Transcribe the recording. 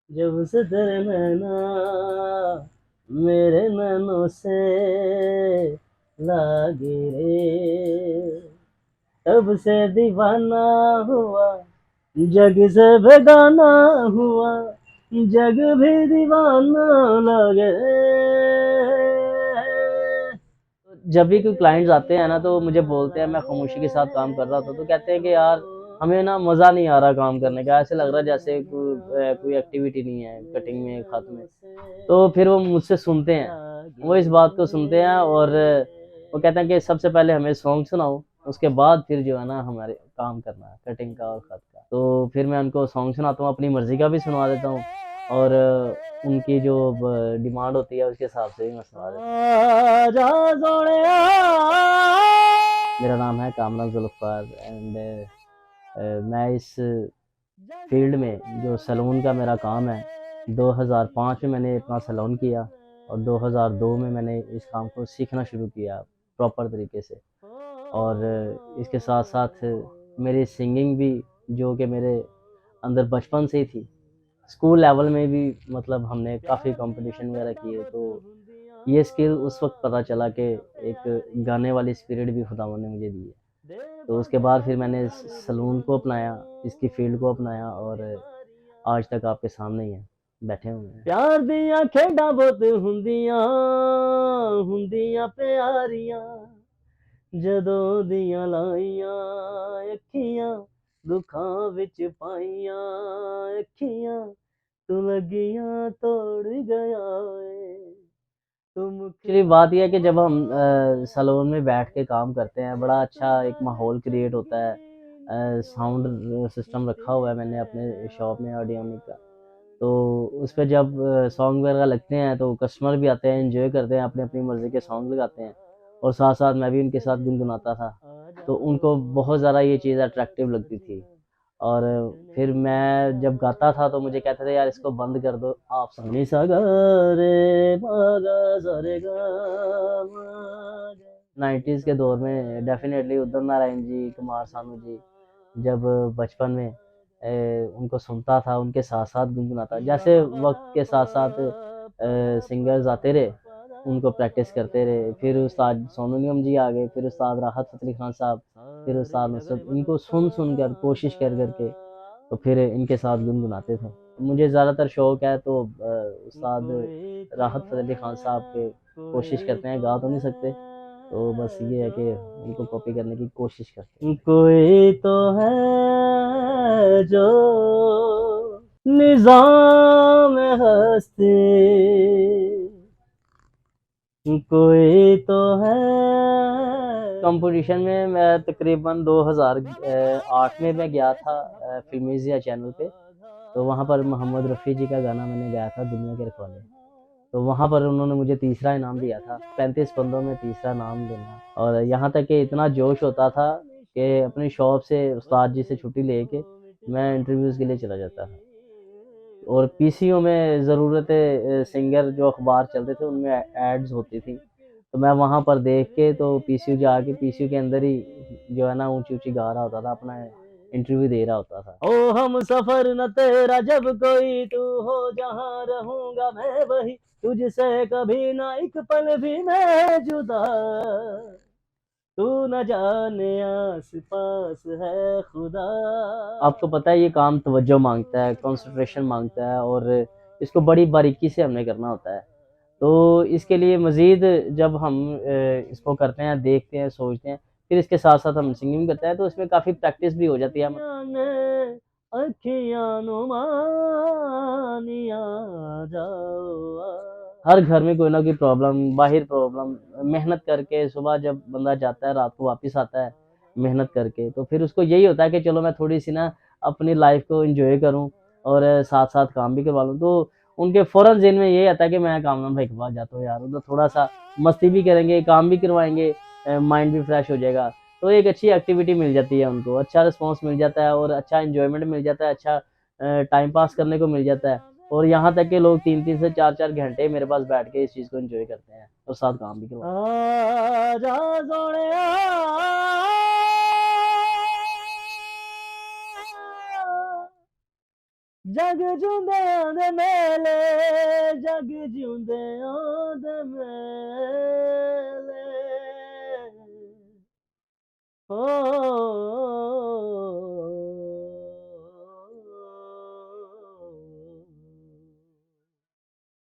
जब से तेरे नैना मेरे नैनों से लागे रे, तब से दीवाना हुआ, जग से बेगाना हुआ, जग भी दीवाना लगे। जब भी कोई क्लाइंट्स आते हैं ना तो मुझे बोलते हैं, मैं खामोशी के साथ काम कर रहा था तो कहते हैं कि यार हमें ना मज़ा नहीं आ रहा काम करने का, ऐसे लग रहा है जैसे कोई एक्टिविटी नहीं है कटिंग में खत में। तो फिर वो मुझसे सुनते हैं, वो इस बात को सुनते हैं और वो कहते हैं कि सबसे पहले हमें सॉन्ग सुनाओ, उसके बाद फिर जो है ना हमारे काम करना है कटिंग का और खत का। तो फिर मैं उनको सॉन्ग सुनाता हूँ, अपनी मर्जी का भी सुनवा देता हूँ और उनकी जो डिमांड होती है उसके हिसाब से भी मैं सुना देता हूँ। मेरा नाम है कामरान जुल्फ़ार एंड मैं इस फील्ड में जो सैलून का मेरा काम है, 2005 में मैंने अपना सैलून किया और 2002 में मैंने इस काम को सीखना शुरू किया प्रॉपर तरीके से। और इसके साथ साथ मेरी सिंगिंग भी, जो कि मेरे अंदर बचपन से ही थी, स्कूल लेवल में भी मतलब हमने काफ़ी कंपटीशन वगैरह किए, तो ये स्किल उस वक्त पता चला कि एक गाने वाली स्पिरिट भी खुदावंद ने मुझे दी है। तो उसके बाद फिर मैंने इस सलून को अपनाया, इसकी फील्ड को अपनाया और आज तक आपके सामने ही है, बैठे हुए हैं। प्यार दिया खेड़ा बहुत हुंदियां, हुंदियां प्यारियां, ਜਦੋਂ ਦੀਆਂ ਲਾਈਆਂ ਅੱਖੀਆਂ ਦੁੱਖਾਂ ਵਿੱਚ ਪਾਈਆਂ ਅੱਖੀਆਂ तू लगियां तोड़ गया है तुम। एक्चुअली बात यह है कि जब हम सैलून में बैठ के काम करते हैं, बड़ा अच्छा एक माहौल क्रिएट होता है। साउंड सिस्टम रखा हुआ है मैंने अपने शॉप में ऑडियोनिक का। तो उस पे जब सॉन्ग वगैरह लगते हैं तो कस्टमर भी आते हैं, एंजॉय करते हैं, अपनी अपनी मर्ज़ी के सॉन्ग लगाते हैं और साथ साथ मैं भी उनके साथ गुनगुनाता था। तो उनको बहुत ज़्यादा ये चीज़ अट्रैक्टिव लगती थी और फिर मैं जब गाता था तो मुझे कहते थे यार इसको बंद कर दो आप। सनी सा गा रे मा गा सा रे गा मा गा। 90s के दौर में डेफिनेटली उदित नारायण जी, कुमार सानू जी, जब बचपन में उनको सुनता था, उनके साथ साथ गुनगुनाता। जैसे वक्त के साथ साथ सिंगर्स आते रहे, उनको प्रैक्टिस करते रहे, फिर उस्ताद सोनू निगम जी आ गए, फिर उस्ताद राहत फ़तेह अली खान साहब, फिर उस्ताद नुसरत, इनको सुन सुन कर कोशिश कर करके तो फिर इनके साथ गुनगुनाते थे। मुझे ज़्यादातर शौक है तो उस्ताद राहत फ़तेह अली खान साहब के कोशिश करते हैं, गा तो नहीं सकते, तो बस ये है कि उनको कॉपी करने की कोशिश करते हैं। कोई तो है जो निज़ाम हस्ती, कोई तो है। कंपटीशन में मैं तकरीबन 2008 में मैं गया था फिल्मीज़िया चैनल पे। तो वहाँ पर मोहम्मद रफ़ी जी का गाना मैंने गाया था, दुनिया के रखवाले। तो वहाँ पर उन्होंने मुझे तीसरा इनाम दिया था, 35 बंदों में तीसरा इनाम देना। और यहाँ तक कि इतना जोश होता था कि अपनी शॉप से उस्ताद जी से छुट्टी लेके मैं इंटरव्यूज़ के लिए चला जाता था। और पीसीओ में ज़रूरत सिंगर जो अखबार चलते थे उनमें एड्स होती थी, तो मैं वहाँ पर देख के तो पीसीयू जाके पीसीयू के अंदर ही जो है ना ऊंची ऊंची गा रहा होता था, अपना इंटरव्यू दे रहा होता था। ओ हम सफर न तेरा जब कोई तू हो, जहाँ रहूंगा मैं वही, तुझसे कभी ना एक पल भी मैं जुदा, तू न जाने आस पास है खुदा। आपको पता है ये काम तवज्जो मांगता है, कंसंट्रेशन मांगता है और इसको बड़ी बारीकी से हमने करना होता है। तो इसके लिए मज़ीद जब हम इसको करते हैं, देखते हैं, सोचते हैं, फिर इसके साथ-साथ हम सिंगिंग करते हैं तो इसमें काफ़ी प्रैक्टिस भी हो जाती है। अखियाँ नुमानिया जाओ। हर घर में कोई ना कोई प्रॉब्लम, बाहिर प्रॉब्लम, मेहनत करके सुबह जब बंदा जाता है, रात को वापस आता है मेहनत करके, तो फिर उसको यही होता है कि चलो मैं थोड़ी-सी ना अपनी लाइफ़ को एन्जॉय करूँ और साथ-साथ काम भी करवा लूँ। तो उनके फ़ौरन ज़हन में यही आता है कि मैं कामरान भाई के पास जाता हूँ यार, उधर थोड़ा-सा मस्ती भी करेंगे, काम भी करवाएँगे, माइंड भी फ्रेश हो जाएगा। तो एक अच्छी एक्टिविटी मिल जाती है उनको, अच्छा रिस्पॉन्स मिल जाता है और अच्छा एन्जॉयमेंट मिल जाता है, अच्छा टाइम पास करने को मिल जाता है। और यहाँ तक के लोग 3-3 से 4-4 घंटे मेरे पास बैठ के इस चीज़ को एन्जॉय करते हैं और साथ काम भी करवाते हैं। जग जिउंदिਆਂ ਦੇ ਮੇਲੇ जग जिउंदिਆਂ ਦੇ ਮੇਲੇ हो